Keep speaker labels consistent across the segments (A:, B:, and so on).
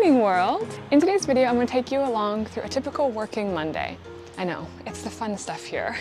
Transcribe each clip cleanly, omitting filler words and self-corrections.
A: training world! In today's video, I'm going to take you along through a typical working Monday. I know, it's the fun stuff here.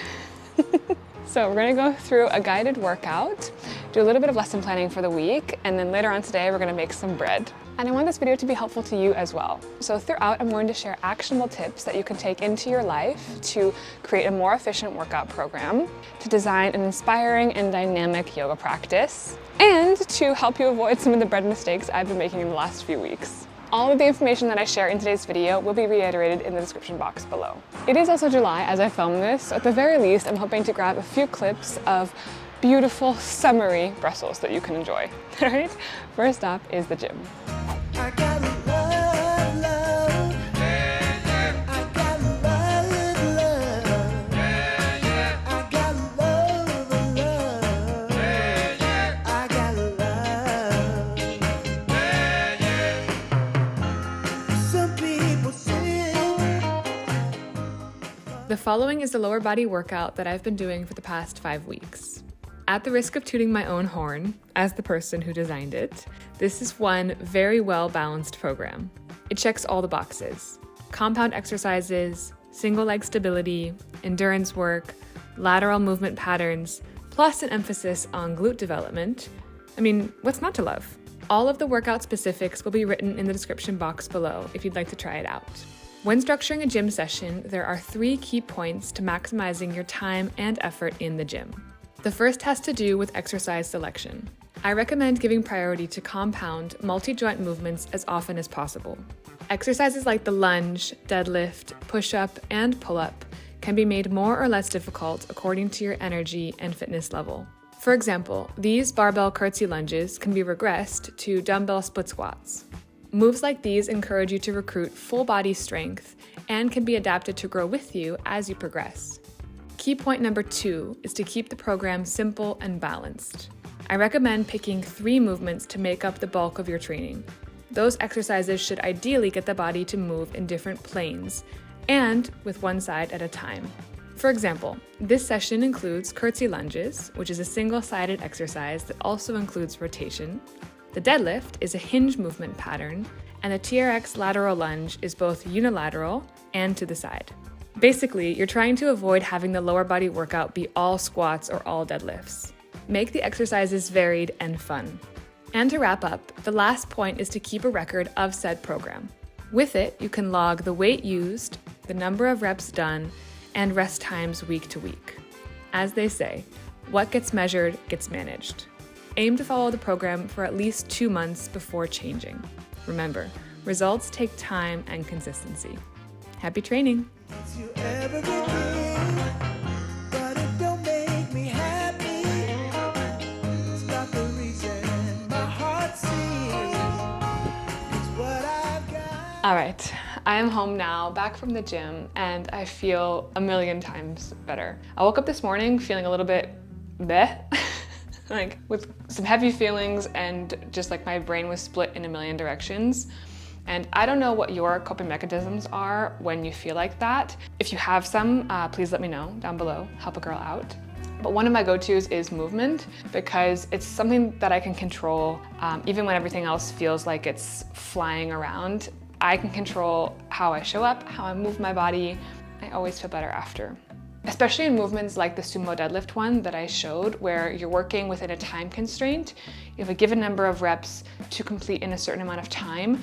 A: So we're going to go through a guided workout, do a little bit of lesson planning for the week, and then later on today we're going to make some bread. And I want this video to be helpful to you as well. So throughout, I'm going to share actionable tips that you can take into your life to create a more efficient workout program, to design an inspiring and dynamic yoga practice, and to help you avoid some of the bread mistakes I've been making in the last few weeks. All of the information that I share in today's video will be reiterated in the description box below. It is also July as I film this, so at the very least, I'm hoping to grab a few clips of beautiful, summery Brussels that you can enjoy. All right, first up is the gym. The following is the lower body workout that I've been doing for the past 5 weeks. At the risk of tooting my own horn, as the person who designed it, this is one very well-balanced program. It checks all the boxes: compound exercises, single leg stability, endurance work, lateral movement patterns, plus an emphasis on glute development. I mean, what's not to love? All of the workout specifics will be written in the description box below if you'd like to try it out. When structuring a gym session, there are 3 key points to maximizing your time and effort in the gym. The first has to do with exercise selection. I recommend giving priority to compound, multi-joint movements as often as possible. Exercises like the lunge, deadlift, push-up, and pull-up can be made more or less difficult according to your energy and fitness level. For example, these barbell curtsy lunges can be regressed to dumbbell split squats. Moves like these encourage you to recruit full body strength and can be adapted to grow with you as you progress. Key point number 2 is to keep the program simple and balanced. I recommend picking 3 movements to make up the bulk of your training. Those exercises should ideally get the body to move in different planes and with one side at a time. For example, this session includes curtsy lunges, which is a single-sided exercise that also includes rotation. The deadlift is a hinge movement pattern, and the TRX lateral lunge is both unilateral and to the side. Basically, you're trying to avoid having the lower body workout be all squats or all deadlifts. Make the exercises varied and fun. And to wrap up, the last point is to keep a record of said program. With it, you can log the weight used, the number of reps done, and rest times week to week. As they say, what gets measured gets managed. Aim to follow the program for at least 2 months before changing. Remember, results take time and consistency. Happy training! All right, I am home now, back from the gym, and I feel a million times better. I woke up this morning feeling a little bit bleh. Like with some heavy feelings and just like my brain was split in a million directions. And I don't know what your coping mechanisms are when you feel like that. If you have some, please let me know down below, help a girl out. But one of my go-tos is movement because it's something that I can control even when everything else feels like it's flying around. I can control how I show up, how I move my body. I always feel better after. Especially in movements like the Sumo deadlift one that I showed, where you're working within a time constraint. You have a given number of reps to complete in a certain amount of time.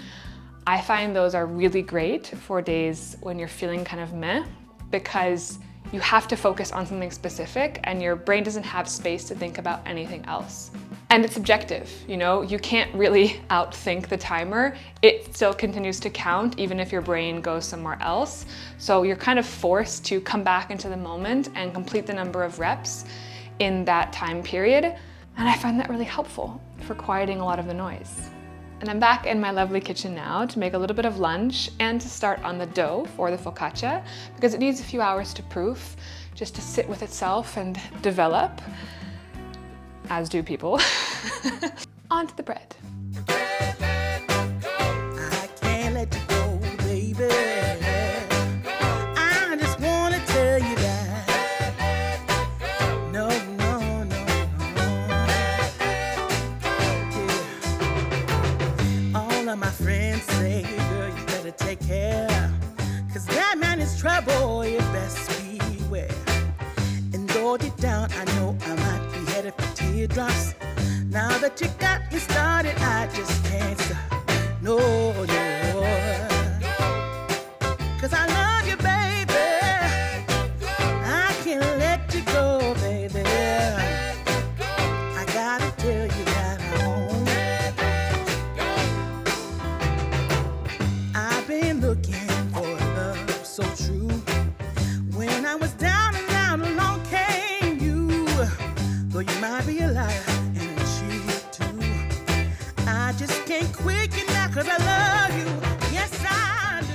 A: I find those are really great for days when you're feeling kind of meh, because you have to focus on something specific and your brain doesn't have space to think about anything else. And it's subjective, you know, you can't really outthink the timer. It still continues to count even if your brain goes somewhere else. So you're kind of forced to come back into the moment and complete the number of reps in that time period. And I find that really helpful for quieting a lot of the noise. And I'm back in my lovely kitchen now to make a little bit of lunch and to start on the dough for the focaccia because it needs a few hours to proof, just to sit with itself and develop, as do people. On to the bread.
B: I can't let you go, baby. I just wanna tell you that. No, no, no, no. Yeah. All of my friends say better take care. Cause that man is trouble, you best beware. And though deep down I know I might be headed for teardrops, now that you got me started, I just can't stop. No, no. Cause I love you, baby. I can't let you go, baby. I gotta tell you that I've been looking for love so true. When I was down and out, along came you. Though you might be a liar and a cheat too, I just can't quit you now cause I love you. Yes, I do.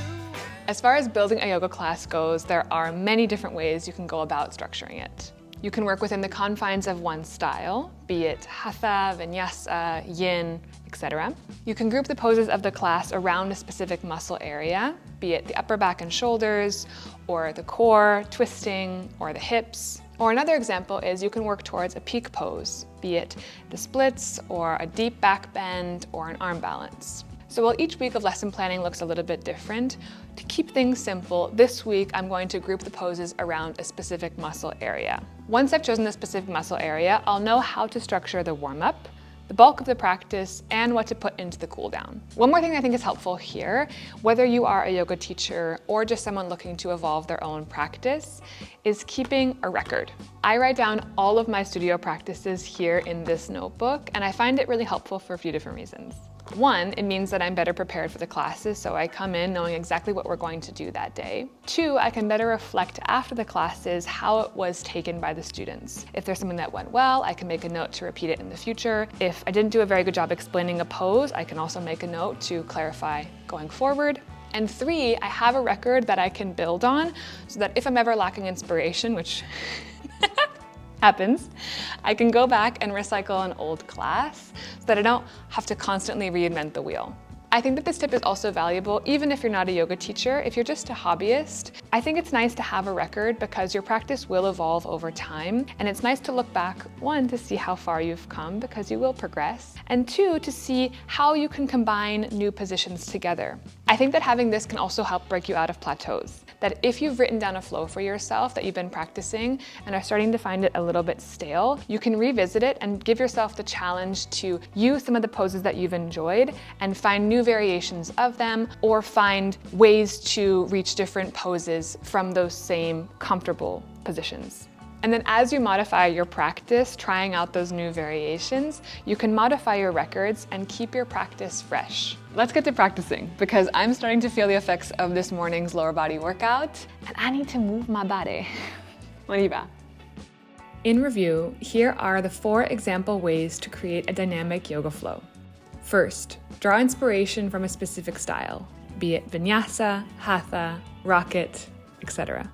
A: As far as building a yoga class goes, there are many different ways you can go about structuring it. You can work within the confines of one style, be it hatha, vinyasa, yin, etc. You can group the poses of the class around a specific muscle area, be it the upper back and shoulders, or the core, twisting, or the hips. Or another example is you can work towards a peak pose, be it the splits, or a deep back bend, or an arm balance. So while each week of lesson planning looks a little bit different, to keep things simple, this week I'm going to group the poses around a specific muscle area. Once I've chosen the specific muscle area, I'll know how to structure the warm-up, the bulk of the practice, and what to put into the cool down. One more thing I think is helpful here, whether you are a yoga teacher or just someone looking to evolve their own practice, is keeping a record. I write down all of my studio practices here in this notebook, and I find it really helpful for a few different reasons. One, it means that I'm better prepared for the classes, so I come in knowing exactly what we're going to do that day. Two, I can better reflect after the classes how it was taken by the students. If there's something that went well, I can make a note to repeat it in the future. If I didn't do a very good job explaining a pose, I can also make a note to clarify going forward. And three, I have a record that I can build on so that if I'm ever lacking inspiration, which happens, I can go back and recycle an old class so that I don't have to constantly reinvent the wheel. I think that this tip is also valuable even if you're not a yoga teacher. If you're just a hobbyist, I think it's nice to have a record because your practice will evolve over time, and it's nice to look back, one, to see how far you've come because you will progress, and two, to see how you can combine new positions together. I think that having this can also help break you out of plateaus. That if you've written down a flow for yourself that you've been practicing and are starting to find it a little bit stale, you can revisit it and give yourself the challenge to use some of the poses that you've enjoyed and find new variations of them, or find ways to reach different poses from those same comfortable positions. And then as you modify your practice, trying out those new variations, you can modify your records and keep your practice fresh. Let's get to practicing because I'm starting to feel the effects of this morning's lower body workout and I need to move my body. Arriba. In review, here are the 4 example ways to create a dynamic yoga flow. First, draw inspiration from a specific style, be it vinyasa, hatha, rocket, etc.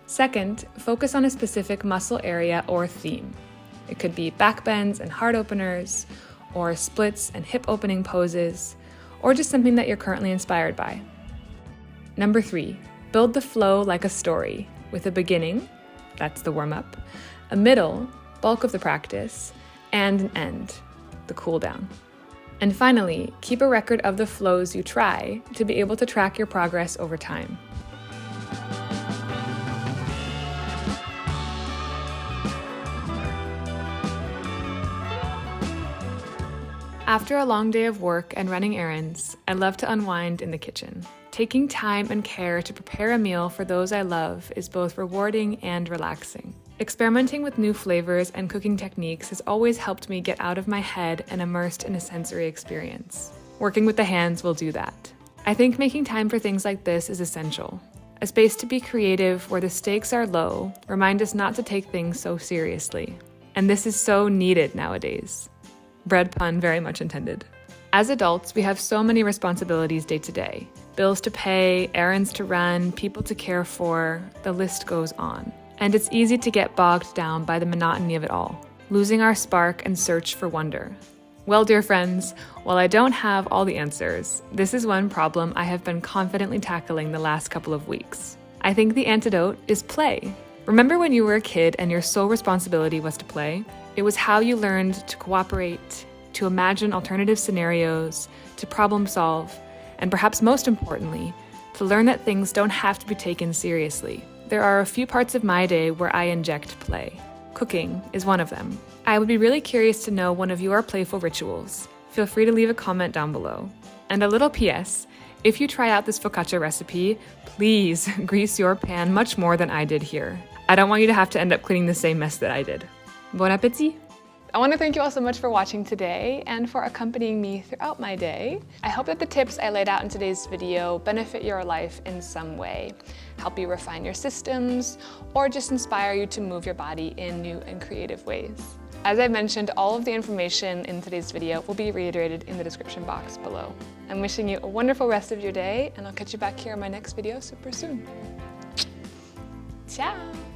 A: Second, focus on a specific muscle area or theme. It could be back bends and heart openers, or splits and hip opening poses, or just something that you're currently inspired by. Number 3, build the flow like a story, with a beginning, that's the warm-up, a middle, bulk of the practice, and an end, the cool down. And finally, keep a record of the flows you try to be able to track your progress over time. After a long day of work and running errands, I love to unwind in the kitchen. Taking time and care to prepare a meal for those I love is both rewarding and relaxing. Experimenting with new flavors and cooking techniques has always helped me get out of my head and immersed in a sensory experience. Working with the hands will do that. I think making time for things like this is essential. A space to be creative where the stakes are low, remind us not to take things so seriously. And this is so needed nowadays. Bread pun very much intended. As adults, we have so many responsibilities day to day. Bills to pay, errands to run, people to care for, the list goes on. And it's easy to get bogged down by the monotony of it all, losing our spark and search for wonder. Well, dear friends, while I don't have all the answers, this is one problem I have been confidently tackling the last couple of weeks. I think the antidote is play. Remember when you were a kid and your sole responsibility was to play? It was how you learned to cooperate, to imagine alternative scenarios, to problem solve, and perhaps most importantly, to learn that things don't have to be taken seriously. There are a few parts of my day where I inject play. Cooking is one of them. I would be really curious to know one of your playful rituals. Feel free to leave a comment down below. And a little PS, if you try out this focaccia recipe, please grease your pan much more than I did here. I don't want you to have to end up cleaning the same mess that I did. Bon appétit! I want to thank you all so much for watching today and for accompanying me throughout my day. I hope that the tips I laid out in today's video benefit your life in some way, help you refine your systems, or just inspire you to move your body in new and creative ways. As I mentioned, all of the information in today's video will be reiterated in the description box below. I'm wishing you a wonderful rest of your day, and I'll catch you back here in my next video super soon. Ciao!